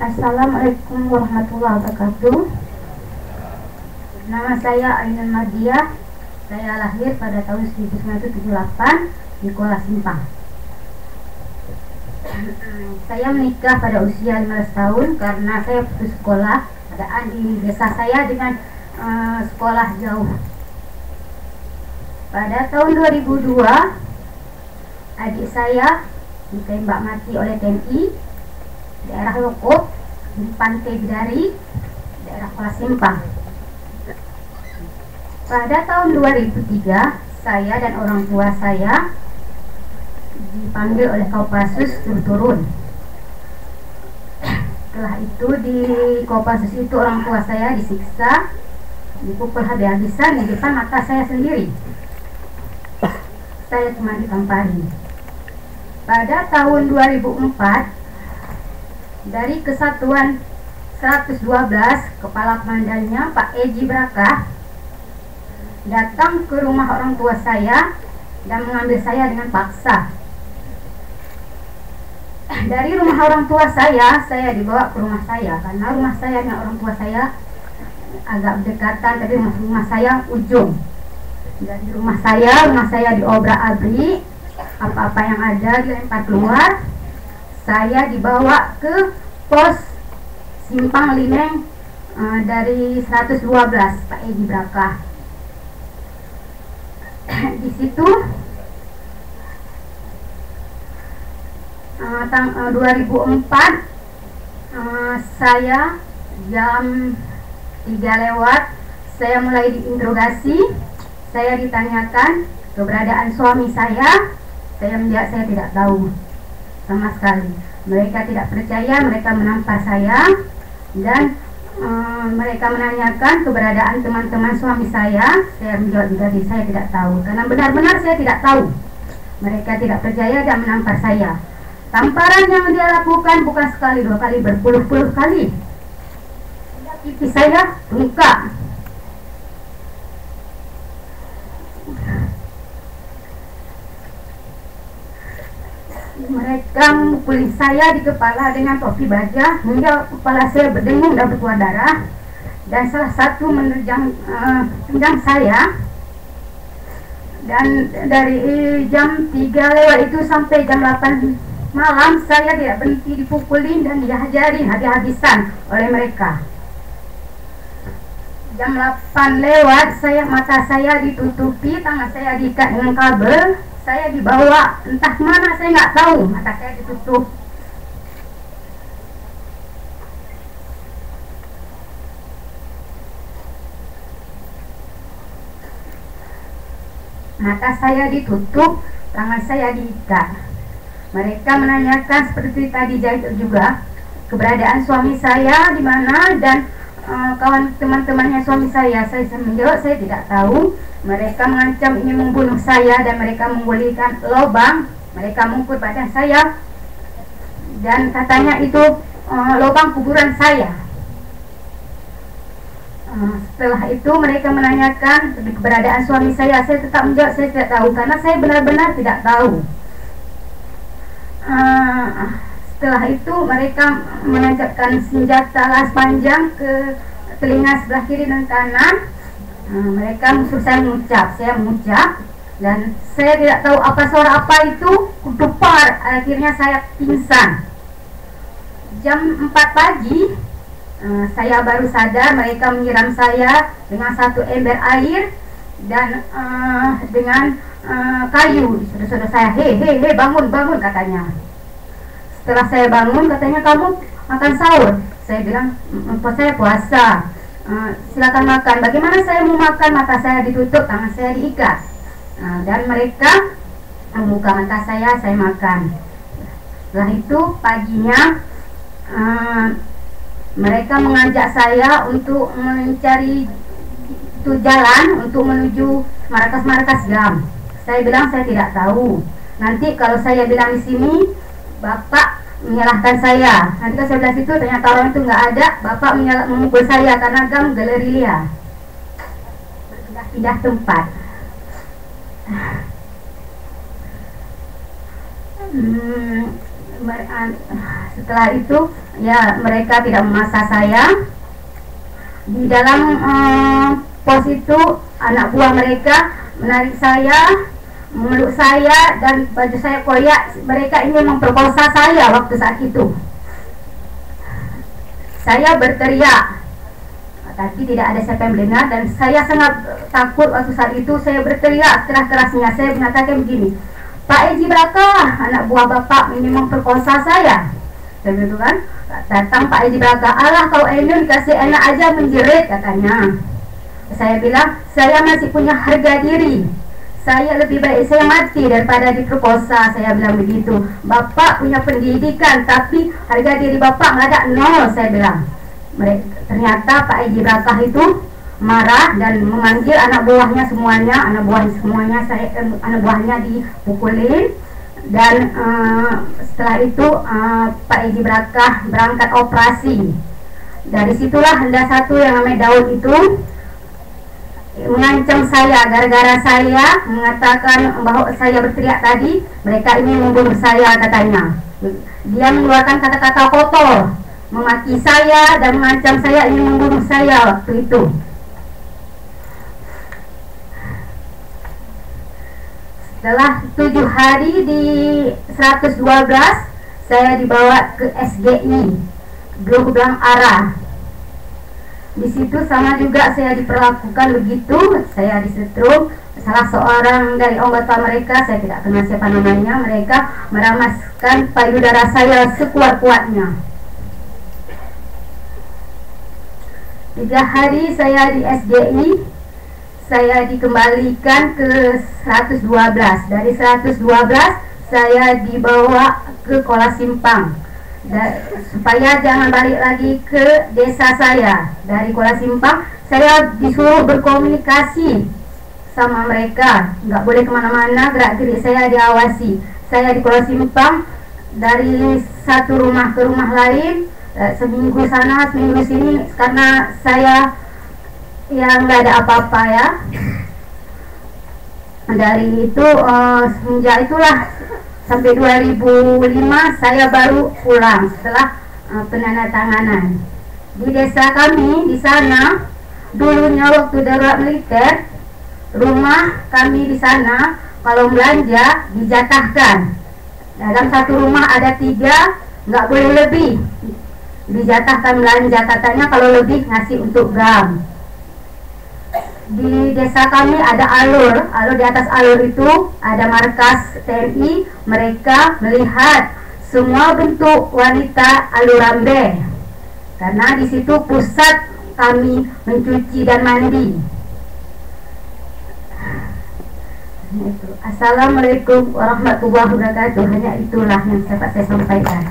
Assalamualaikum warahmatullahi wabarakatuh. Nama saya Ainun Mardiah. Saya lahir pada tahun 1978 di Kuala Simpang. Saya menikah pada usia 15 tahun karena saya putus sekolah. Keadaan di desa saya dengan sekolah jauh. Pada tahun 2002, adik saya ditembak mati oleh TNI daerah Lokop di Pantai Bidari, daerah Kuala Simpang. Pada tahun 2003, saya dan orang tua saya dipanggil oleh Kopassus turun. Setelah itu di Kopassus itu orang tua saya disiksa, dipukul habis-habisan di depan mata saya sendiri. Saya cuma ditampari. Pada tahun 2004, dari Kesatuan 112, kepala komandannya Pak Eji Brakah datang ke rumah orang tua saya dan mengambil saya dengan paksa. Dari rumah orang tua saya dibawa ke rumah saya karena rumah saya dengan orang tua saya agak berdekatan, tapi rumah saya ujung. Dari rumah saya diobrak-abrik, apa-apa yang ada dilempar keluar. Saya dibawa ke pos Simpang Lineng dari 112 Pak Eji Brakah. Di situ 2004 saya jam 3 lewat saya mulai diinterogasi. Saya ditanyakan keberadaan suami saya menjawab saya tidak tahu sama sekali. Mereka tidak percaya, mereka menampar saya dan mereka menanyakan keberadaan teman-teman suami saya menjawab juga saya tidak tahu karena benar-benar saya tidak tahu. Mereka tidak percaya dan menampar saya. Tamparan yang dia lakukan bukan sekali, dua kali, berpuluh-puluh kali. Pipi saya bengkak. Mereka memukuli saya di kepala dengan topi baja hingga kepala saya berdengung dan berkeluar darah. Dan salah satu menerjang pinggang saya. Dan dari jam 3 lewat itu sampai jam 8 malam saya tidak berhenti dipukulin dan dihajarin habis-habisan oleh mereka. Jam 8 lewat mata saya ditutupi, tangan saya diikat dengan kabel. Saya dibawa entah mana saya nggak tahu, mata saya ditutup. Mata saya ditutup, tangan saya diikat. Mereka menanyakan seperti tadi juga keberadaan suami saya di mana dan kawan teman-temannya suami saya menjawab saya tidak tahu. Mereka mengancam ingin membunuh saya dan mereka menggolikan lubang. Mereka mengukut badan saya dan katanya itu lubang kuburan saya. Setelah itu mereka menanyakan keberadaan suami saya tetap menjawab saya tidak tahu karena saya benar-benar tidak tahu. Setelah itu mereka menancapkan senjata las panjang ke telinga sebelah kiri dan kanan. Mereka mensuruh saya mengucap dan saya tidak tahu apa suara apa itu, kudupar, akhirnya saya pingsan. Jam 4 pagi saya baru sadar. Mereka menyiram saya dengan satu ember air dan dengan kayu. Saudara saya, he bangun katanya. Setelah saya bangun katanya kamu makan sahur. Saya bilang saya puasa. Silakan makan. Bagaimana saya mau makan? Mata saya ditutup, tangan saya diikat. Dan mereka membuka mata saya makan. Setelah itu paginya mereka mengajak saya untuk mencari jalan untuk menuju markas GAM. Saya bilang saya tidak tahu. Nanti kalau saya bilang di sini, Bapak menyalahkan saya. Nanti kalau saya bilang situ ternyata orang itu nggak ada, Bapak memukul saya karena GAM gerilya. Berpindah tempat. setelah itu ya mereka tidak memaksa saya. Di dalam pos itu anak buah mereka menarik saya, memeluk saya, dan baju saya koyak. Mereka ingin memperkosa saya waktu saat itu. Saya berteriak, tapi tidak ada siapa yang mendengar, dan saya sangat takut waktu saat itu. Saya berteriak keras-kerasnya. Saya mengatakan begini, Pak Eji Braka, anak buah bapak ini memperkosa saya. Dan itu kan, datang Pak Eji Braka, alah kau ini dikasih enak aja menjerit, katanya. Saya bilang, saya masih punya harga diri. Saya lebih baik saya mati daripada diperkosa. Saya bilang begitu. Bapak punya pendidikan, tapi harga diri bapak nggak ada, nol, saya bilang. Ternyata Pak Eji Brakah itu marah dan memanggil anak buahnya semuanya. Anak buahnya dipukulin. Dan setelah itu Pak Eji Brakah berangkat operasi. Dari situlah ada satu yang namanya Daud itu mengancam saya gara-gara saya mengatakan bahwa saya berteriak tadi. Mereka ingin membunuh saya, katanya. Dia mengeluarkan kata-kata kotor, memaki saya dan mengancam saya ingin membunuh saya waktu itu. Setelah 7 hari di 112, saya dibawa ke SGI Gelombang Arah. Di situ sama juga saya diperlakukan begitu. Saya disetrum. Salah seorang dari anggota mereka, saya tidak kenal siapa namanya, mereka meramaskan payudara saya sekuat-kuatnya. 3 hari saya di SGI, saya dikembalikan ke 112. Dari 112 saya dibawa ke Kuala Simpang, supaya jangan balik lagi ke desa saya. Dari Kuala Simpang saya disuruh berkomunikasi sama mereka, nggak boleh kemana-mana, gerak-gerik saya diawasi. Saya di Kuala Simpang dari satu rumah ke rumah lain, seminggu sana seminggu sini, karena saya yang nggak ada apa-apa ya. Dari itu semenjak itulah sampai 2005 saya baru pulang setelah penandatanganan. Di desa kami di sana dulunya waktu darurat militer, rumah kami di sana kalau belanja dijatahkan. Dalam satu rumah ada 3, nggak boleh lebih. Dijatahkan belanja, katanya kalau lebih ngasih untuk gam. Di desa kami ada alur di atas alur itu ada markas TNI. Mereka melihat semua bentuk wanita alurambe, karena di situ pusat kami mencuci dan mandi. Assalamualaikum warahmatullahi wabarakatuh. Hanya itulah yang dapat saya sampaikan.